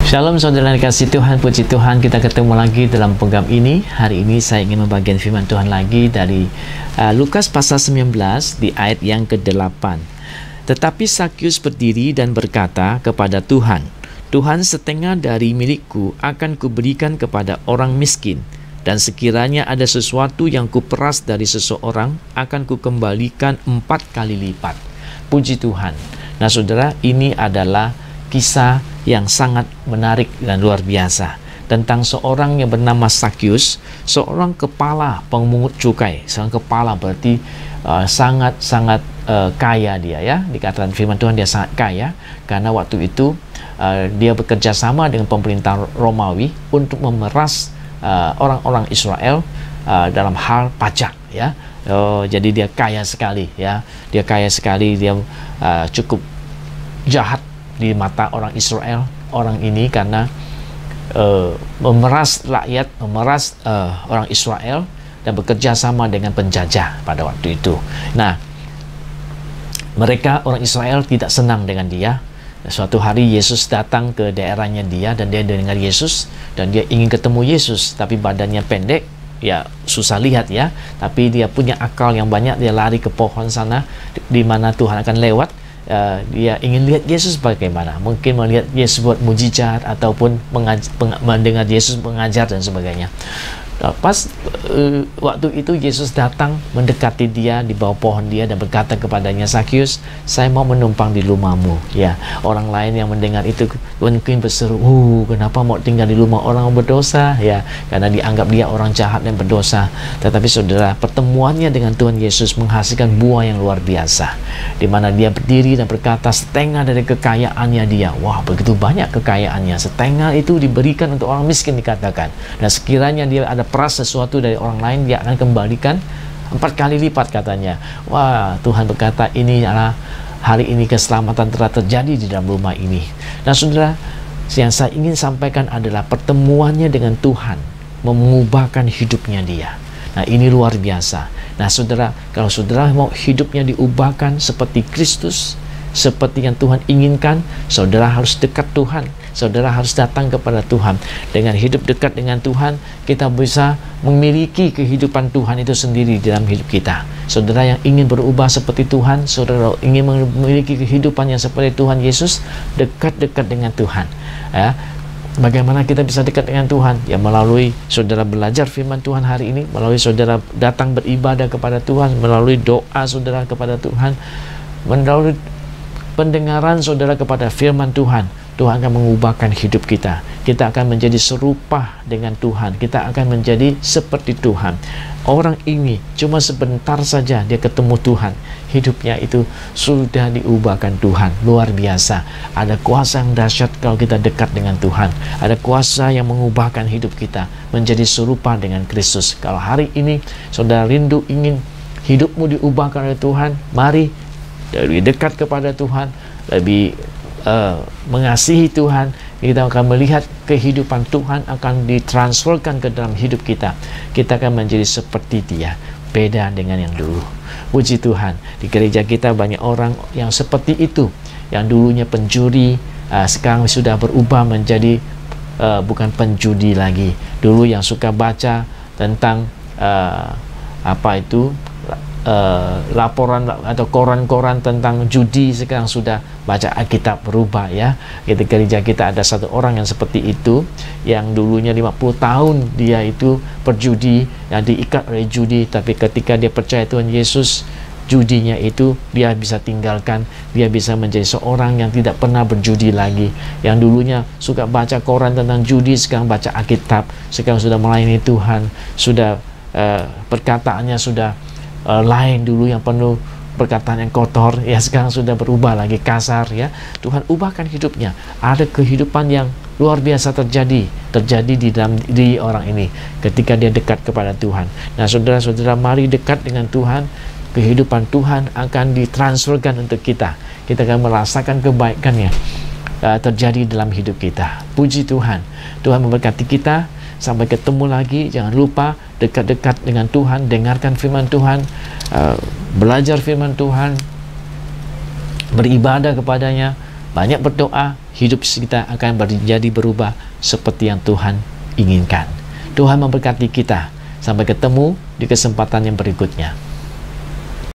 Shalom saudara dikasih Tuhan, puji Tuhan kita ketemu lagi dalam program ini. Hari ini saya ingin membagikan firman Tuhan lagi dari Lukas pasal 19 di ayat yang ke-8. Tetapi Sakyus berdiri dan berkata kepada Tuhan, Tuhan, setengah dari milikku akan kuberikan kepada orang miskin, dan sekiranya ada sesuatu yang kuperas dari seseorang akan kukembalikan 4 kali lipat. Puji Tuhan. Nah saudara, ini adalah kisah yang sangat menarik dan luar biasa tentang seorang yang bernama Sakyus, seorang kepala pemungut cukai. Seorang kepala berarti sangat-sangat kaya dia, ya. Dikatakan firman Tuhan dia sangat kaya karena waktu itu dia bekerja sama dengan pemerintah Romawi untuk memeras orang-orang Israel dalam hal pajak, ya. Jadi dia kaya sekali, ya. Dia kaya sekali, dia cukup jahat di mata orang Israel, orang ini, karena memeras rakyat, memeras orang Israel dan bekerja sama dengan penjajah pada waktu itu. Nah, mereka orang Israel tidak senang dengan dia. Suatu hari Yesus datang ke daerahnya dia dan dia dengar Yesus dan dia ingin ketemu Yesus, tapi badannya pendek, ya susah lihat, ya. Tapi dia punya akal yang banyak, dia lari ke pohon sana di mana Tuhan akan lewat. Dia ingin lihat Yesus bagaimana, mungkin melihat Yesus buat mujizat ataupun mendengar Yesus mengajar dan sebagainya. Pas waktu itu Yesus datang mendekati dia di bawah pohon dia dan berkata kepadanya, Sakyus, saya mau menumpang di rumahmu, ya. Orang lain yang mendengar itu mungkin berseru, kenapa mau tinggal di rumah orang berdosa, ya, karena dianggap dia orang jahat dan berdosa. Tetapi saudara, pertemuannya dengan Tuhan Yesus menghasilkan buah yang luar biasa, di mana dia berdiri dan berkata setengah dari kekayaannya dia, wah begitu banyak kekayaannya, setengah itu diberikan untuk orang miskin dikatakan, dan sekiranya dia ada peras sesuatu dari orang lain, dia akan kembalikan 4 kali lipat katanya. Wah, Tuhan berkata ini adalah hari ini keselamatan telah terjadi di dalam rumah ini. Nah saudara, yang saya ingin sampaikan adalah pertemuannya dengan Tuhan mengubahkan hidupnya dia. Nah ini luar biasa. Nah saudara, kalau saudara mau hidupnya diubahkan seperti Kristus, seperti yang Tuhan inginkan, saudara harus dekat Tuhan. Saudara harus datang kepada Tuhan. Dengan hidup dekat dengan Tuhan, kita bisa memiliki kehidupan Tuhan itu sendiri dalam hidup kita. Saudara yang ingin berubah seperti Tuhan, saudara ingin memiliki kehidupan yang seperti Tuhan Yesus, dekat-dekat dengan Tuhan, ya. Bagaimana kita bisa dekat dengan Tuhan? Ya melalui saudara belajar firman Tuhan hari ini, melalui saudara datang beribadah kepada Tuhan, melalui doa saudara kepada Tuhan, melalui pendengaran saudara kepada firman Tuhan. Tuhan akan mengubahkan hidup kita. Kita akan menjadi serupa dengan Tuhan. Kita akan menjadi seperti Tuhan. Orang ini cuma sebentar saja dia ketemu Tuhan, hidupnya itu sudah diubahkan Tuhan. Luar biasa. Ada kuasa yang dahsyat kalau kita dekat dengan Tuhan. Ada kuasa yang mengubahkan hidup kita menjadi serupa dengan Kristus. Kalau hari ini saudara rindu ingin hidupmu diubahkan oleh Tuhan, mari lebih dekat kepada Tuhan, lebih mengasihi Tuhan. Kita akan melihat kehidupan Tuhan akan ditransferkan ke dalam hidup kita. Kita akan menjadi seperti dia, beda dengan yang dulu. Puji Tuhan, di gereja kita banyak orang yang seperti itu, yang dulunya penjudi, sekarang sudah berubah menjadi bukan penjudi lagi. Dulu yang suka baca tentang laporan atau koran-koran tentang judi, sekarang sudah baca Alkitab, berubah, ya. Di gereja kita ada satu orang yang seperti itu, yang dulunya 50 tahun dia itu berjudi, yang diikat oleh judi, tapi ketika dia percaya Tuhan Yesus, judinya itu dia bisa tinggalkan, dia bisa menjadi seorang yang tidak pernah berjudi lagi. Yang dulunya suka baca koran tentang judi, sekarang baca Alkitab, sekarang sudah melayani Tuhan, sudah perkataannya sudah lain. Dulu yang penuh perkataan yang kotor, ya sekarang sudah berubah lagi kasar, ya. Tuhan ubahkan hidupnya. Ada kehidupan yang luar biasa terjadi di dalam diri orang ini ketika dia dekat kepada Tuhan. Nah saudara-saudara, mari dekat dengan Tuhan. Kehidupan Tuhan akan ditransferkan untuk kita. Kita akan merasakan kebaikannya terjadi dalam hidup kita. Puji Tuhan. Tuhan memberkati kita. Sampai ketemu lagi. Jangan lupa dekat-dekat dengan Tuhan, dengarkan firman Tuhan, belajar firman Tuhan, beribadah kepadanya, banyak berdoa, hidup kita akan menjadi berubah seperti yang Tuhan inginkan. Tuhan memberkati kita. Sampai ketemu di kesempatan yang berikutnya.